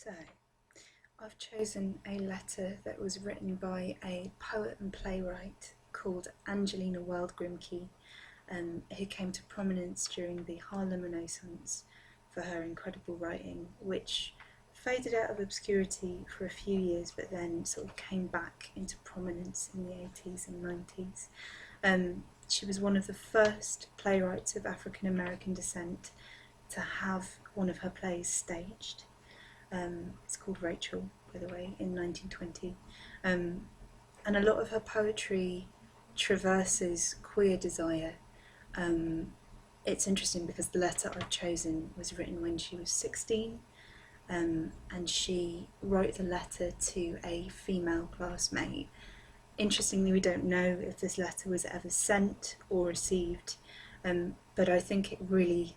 So, I've chosen a letter that was written by a poet and playwright called Angelina Weld Grimké, who came to prominence during the Harlem Renaissance for her incredible writing, which faded out of obscurity for a few years but then sort of came back into prominence in the 80s and 90s. She was one of the first playwrights of African American descent to have one of her plays staged. It's called Rachel, by the way, in 1920. And a lot of her poetry traverses queer desire. It's interesting because the letter I've chosen was written when she was 16, and she wrote the letter to a female classmate. Interestingly, we don't know if this letter was ever sent or received, but I think it really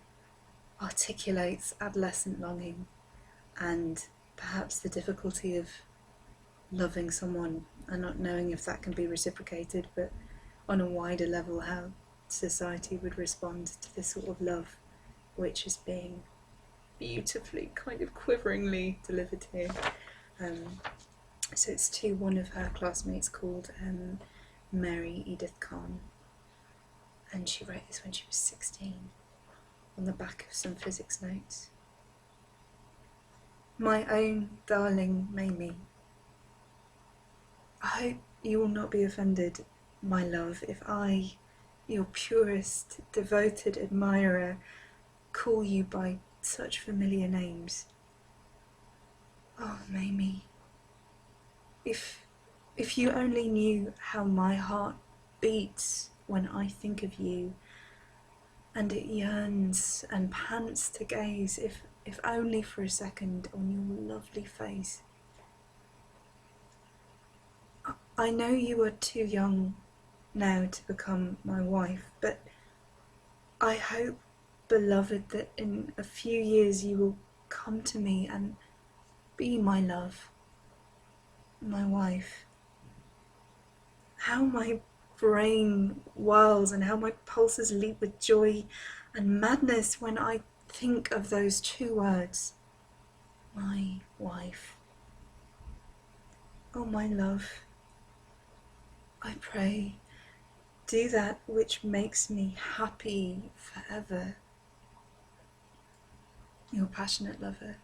articulates adolescent longing and perhaps the difficulty of loving someone and not knowing if that can be reciprocated, but on a wider level how society would respond to this sort of love, which is being beautifully, kind of quiveringly delivered here. So it's to one of her classmates called Mary Edith Khan, and she wrote this when she was 16 on the back of some physics notes. My own darling Mamie, I hope you will not be offended, my love, if I, your purest, devoted admirer, call you by such familiar names. Oh, Mamie, if you only knew how my heart beats when I think of you, and it yearns and pants to gaze, if only for a second, on your lovely face. I know you are too young now to become my wife, but I hope, beloved, that in a few years you will come to me and be my love, my wife. How my brain whirls and how my pulses leap with joy and madness when I think of those two words, my wife. Oh, my love, I pray, do that which makes me happy forever. Your passionate lover.